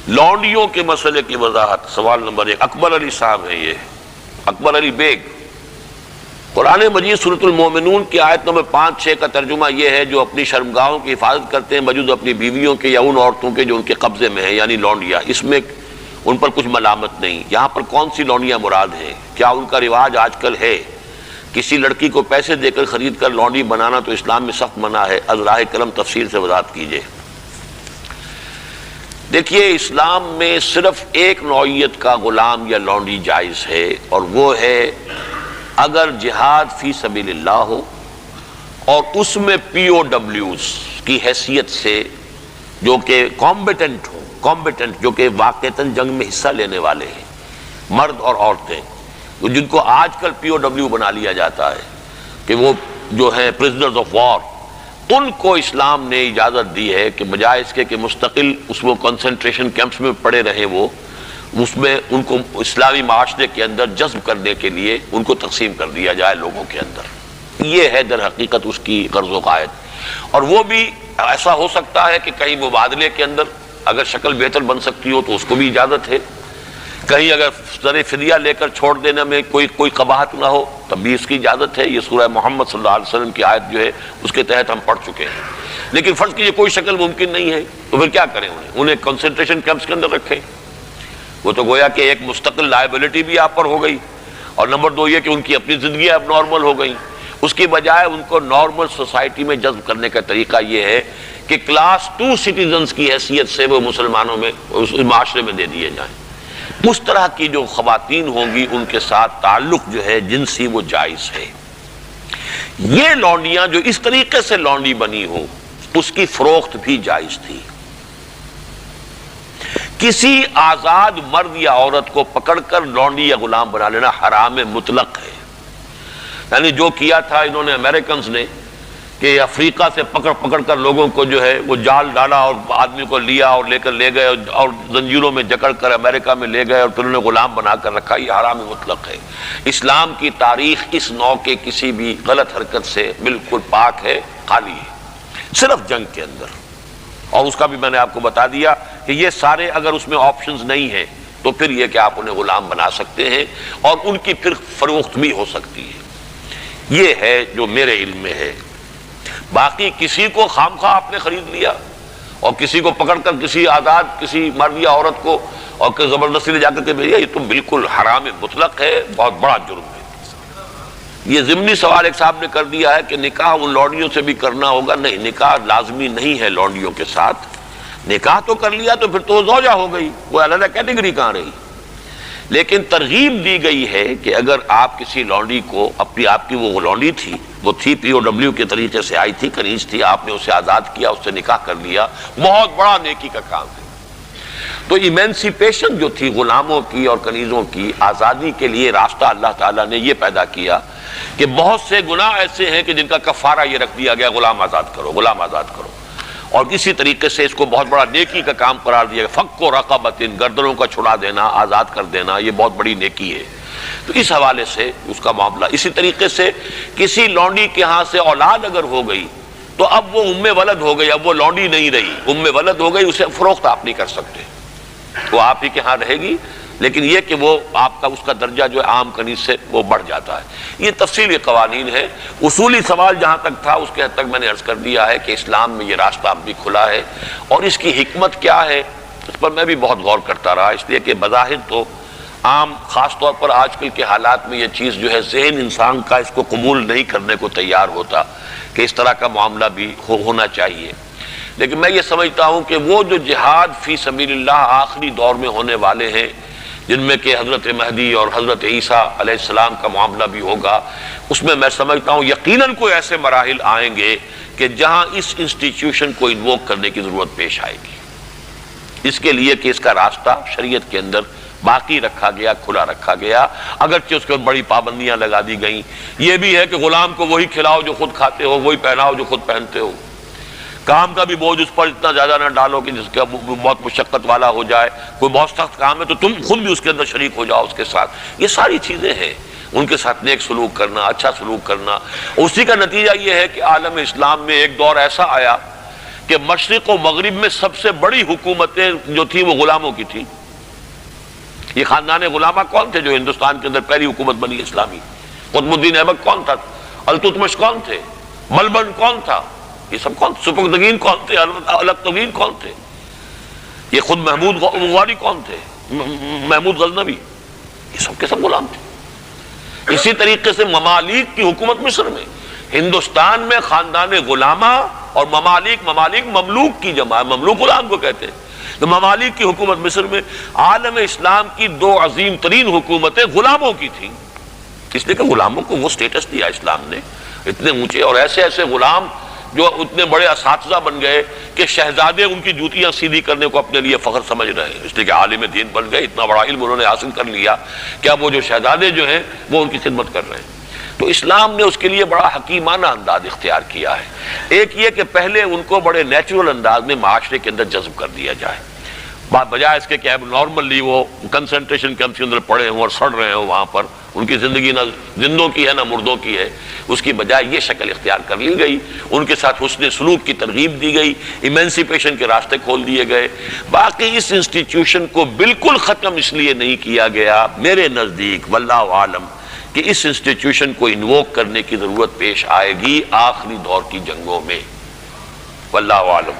لونڈیوں کے مسئلے کی وضاحت، سوال نمبر 1، اکبر علی صاحب ہیں، یہ اکبر علی بیگ۔ قرآن مجید سورۃ المومنون کی آیت نمبر 5-6 کا ترجمہ یہ ہے جو اپنی شرمگاہوں کی حفاظت کرتے ہیں بجز اپنی بیویوں کے یا ان عورتوں کے جو ان کے قبضے میں ہیں، یعنی لونڈیاں، اس میں ان پر کچھ ملامت نہیں۔ یہاں پر کون سی لونڈیاں مراد ہیں؟ کیا ان کا رواج آج کل ہے؟ کسی لڑکی کو پیسے دے کر خرید کر لونڈی بنانا تو اسلام میں سخت منع ہے، از راہ کرم تفصیل سے وضاحت کیجیے۔ دیکھیے، اسلام میں صرف ایک نوعیت کا غلام یا لونڈی جائز ہے، اور وہ ہے اگر جہاد فی سبیل اللہ ہو اور اس میں پی او ڈبلیوز کی حیثیت سے جو کہ کمبیٹنٹ ہو، جو کہ واقعتاً جنگ میں حصہ لینے والے ہیں، مرد اور عورتیں، جن کو آج کل پی او ڈبلیو بنا لیا جاتا ہے کہ وہ جو ہیں پرزنرز آف وار، ان کو اسلام نے اجازت دی ہے کہ بجائے اس کے کہ مستقل اس وہ کنسنٹریشن کیمپس میں پڑے رہیں، وہ اس میں ان کو اسلامی معاشرے کے اندر جذب کرنے کے لیے ان کو تقسیم کر دیا جائے لوگوں کے اندر۔ یہ ہے در حقیقت اس کی غرض و قائد، اور وہ بھی ایسا ہو سکتا ہے کہ کہیں مبادلے کے اندر اگر شکل بہتر بن سکتی ہو تو اس کو بھی اجازت ہے، کہیں اگر زر فدیہ لے کر چھوڑ دینے میں کوئی قباحت نہ ہو تب بھی اس کی اجازت ہے۔ یہ سورہ محمد صلی اللہ علیہ وسلم کی آیت جو ہے اس کے تحت ہم پڑھ چکے ہیں۔ لیکن فرض کیجیے کوئی شکل ممکن نہیں ہے تو پھر کیا کریں؟ انہیں کنسنٹریشن کیمپس کے اندر رکھیں، وہ تو گویا کہ ایک مستقل لائبلٹی بھی آپ پر ہو گئی، اور نمبر 2 یہ کہ ان کی اپنی زندگی اب نارمل ہو گئی۔ اس کی بجائے ان کو نارمل سوسائٹی میں جذب کرنے کا طریقہ یہ ہے کہ کلاس 2 سٹیزنز کی حیثیت سے وہ مسلمانوں میں اس معاشرے میں دے دیے جائیں۔ اس طرح کی جو خواتین ہوں گی ان کے ساتھ تعلق جو ہے جنسی وہ جائز ہے۔ یہ لونڈیاں جو اس طریقے سے لونڈی بنی ہو اس کی فروخت بھی جائز تھی۔ کسی آزاد مرد یا عورت کو پکڑ کر لونڈی یا غلام بنا لینا حرام مطلق ہے۔ یعنی جو کیا تھا انہوں نے امریکنز نے کہ افریقہ سے پکڑ کر لوگوں کو جو ہے وہ جال ڈالا اور آدمی کو لیا اور لے کر لے گئے اور زنجیروں میں جکڑ کر امریکہ میں لے گئے اور پھر انہیں غلام بنا کر رکھا، یہ حرام مطلق ہے۔ اسلام کی تاریخ اس نوع کے کسی بھی غلط حرکت سے بالکل پاک ہے، خالی ہے، صرف جنگ کے اندر۔ اور اس کا بھی میں نے آپ کو بتا دیا کہ یہ سارے اگر اس میں آپشنز نہیں ہیں تو پھر یہ کہ آپ انہیں غلام بنا سکتے ہیں اور ان کی پھر فروخت بھی ہو سکتی ہے۔ یہ ہے جو میرے علم میں ہے۔ باقی کسی کو خام خواہ آپ نے خرید لیا اور کسی کو پکڑ کر کسی آزاد کسی مرد یا عورت کو اور زبردستی لے جا کر کے بھیجا، یہ تو بالکل حرام مطلق ہے، بہت بڑا جرم ہے۔ یہ ضمنی سوال ایک صاحب نے کر دیا ہے کہ نکاح ان لونڈیوں سے بھی کرنا ہوگا۔ نہیں، نکاح لازمی نہیں ہے لونڈیوں کے ساتھ۔ نکاح تو کر لیا تو پھر تو زوجہ ہو گئی، وہ علیحدہ کیٹیگری کہاں رہی۔ لیکن ترغیب دی گئی ہے کہ اگر آپ کسی لونڈی کو آپ کی وہ لونڈی تھی، وہ تھی پی او ڈبلیو کے طریقے سے آئی تھی، کنیز تھی، آپ نے اسے آزاد کیا، اس سے نکاح کر لیا، بہت بڑا نیکی کا کام ہے۔ تو ایمینسیپیشن جو تھی غلاموں کی اور کنیزوں کی آزادی کے لیے راستہ اللہ تعالیٰ نے یہ پیدا کیا کہ بہت سے گناہ ایسے ہیں کہ جن کا کفارہ یہ رکھ دیا گیا، غلام آزاد کرو، غلام آزاد کرو، اور اسی طریقے سے اس کو بہت بڑا نیکی کا کام قرار دیا گیا۔ فک و رقبۃ، گردنوں کا چھڑا دینا، آزاد کر دینا، یہ بہت بڑی نیکی ہے۔ تو اس حوالے سے اس کا معاملہ اسی طریقے سے کسی لونڈی کے ہاں سے اولاد اگر ہو گئی تو اب وہ ام ولد ہو گئی، اب وہ لونڈی نہیں رہی، ام ولد ہو گئی، اسے فروخت آپ نہیں کر سکتے، وہ آپ ہی کے ہاں رہے گی، لیکن یہ کہ وہ آپ کا اس کا درجہ جو ہے عام کنیز سے وہ بڑھ جاتا ہے۔ یہ تفصیلی قوانین ہے۔ اصولی سوال جہاں تک تھا اس کے حد تک میں نے عرض کر دیا ہے کہ اسلام میں یہ راستہ اب بھی کھلا ہے، اور اس کی حکمت کیا ہے اس پر میں بھی بہت غور کرتا رہا، اس لیے کہ بظاہر تو عام خاص طور پر آج کل کے حالات میں یہ چیز جو ہے ذہن انسان کا اس کو قبول نہیں کرنے کو تیار ہوتا کہ اس طرح کا معاملہ بھی ہونا چاہیے۔ لیکن میں یہ سمجھتا ہوں کہ وہ جو جہاد فی سبیل اللہ آخری دور میں ہونے والے ہیں، جن میں کہ حضرت مہدی اور حضرت عیسیٰ علیہ السلام کا معاملہ بھی ہوگا، اس میں میں سمجھتا ہوں یقیناً کوئی ایسے مراحل آئیں گے کہ جہاں اس انسٹیٹیوشن کو انووک کرنے کی ضرورت پیش آئے گی، اس کے لیے کہ اس کا راستہ شریعت کے اندر باقی رکھا گیا، کھلا رکھا گیا، اگرچہ اس کے بڑی پابندیاں لگا دی گئیں۔ یہ بھی ہے کہ غلام کو وہی کھلاؤ جو خود کھاتے ہو، وہی پہناؤ جو خود پہنتے ہو، کام کا بھی بوجھ اس پر اتنا زیادہ نہ ڈالو کہ جس کا بہت مشقت والا ہو جائے، کوئی بہت سخت کام ہے تو تم خود بھی اس کے اندر شریک ہو جاؤ اس کے ساتھ۔ یہ ساری چیزیں ہیں، ان کے ساتھ نیک سلوک کرنا، اچھا سلوک کرنا۔ اسی کا نتیجہ یہ ہے کہ عالم اسلام میں ایک دور ایسا آیا کہ مشرق و مغرب میں سب سے بڑی حکومتیں جو تھی وہ غلاموں کی تھی. یہ خاندان غلامہ کون تھے جو ہندوستان کے اندر پہلی حکومت بنی اسلامی؟ قطب الدین ایبک کون تھا؟ التتمش کون تھے؟ بلبن کون تھا؟ یہ سب کون؟ سپکدگین کون تھے؟ الکتوین کون تھے؟ یہ خود محمود غواری کون تھے؟ محمود غزنوی، یہ سب کے سب غلام تھے. اسی طریقے سے ممالک کی حکومت مصر میں، ہندوستان میں خاندان غلامہ اور ممالک مملوک کی جمع ہے، مملوک غلام کو کہتے ہیں. تو ممالک کی حکومت مصر میں عالم اسلام کی دو عظیم ترین حکومتیں غلاموں کی تھیں، اس لیے کہ غلاموں کو وہ سٹیٹس دیا اسلام نے، اتنے اونچے اور ایسے ایسے غلام جو اتنے بڑے اساتذہ بن گئے کہ شہزادے ان کی جوتیاں سیدھی کرنے کو اپنے لیے فخر سمجھ رہے ہیں، اس لیے کہ عالم دین بن گئے، اتنا بڑا علم انہوں نے حاصل کر لیا کہ اب وہ جو شہزادے جو ہیں وہ ان کی خدمت کر رہے ہیں. تو اسلام نے اس کے لیے بڑا حکیمانہ انداز اختیار کیا ہے. ایک یہ کہ پہلے ان کو بڑے نیچرل انداز میں معاشرے کے اندر جذب کر دیا جائے، بجائے اس کے کہ اب نارملی وہ کنسنٹریشن کیمپس کے اندر پڑے ہوں اور سڑ رہے ہوں، وہاں پر ان کی زندگی نہ زندوں کی ہے نہ مردوں کی ہے. اس کی بجائے یہ شکل اختیار کر لی گئی، ان کے ساتھ حسن سلوک کی ترغیب دی گئی، ایمنسیپیشن کے راستے کھول دیے گئے. باقی اس انسٹیٹیوشن کو بالکل ختم اس لیے نہیں کیا گیا میرے نزدیک واللہ عالم کہ اس انسٹیٹیوشن کو انووک کرنے کی ضرورت پیش آئے گی آخری دور کی جنگوں میں، واللہ عالم.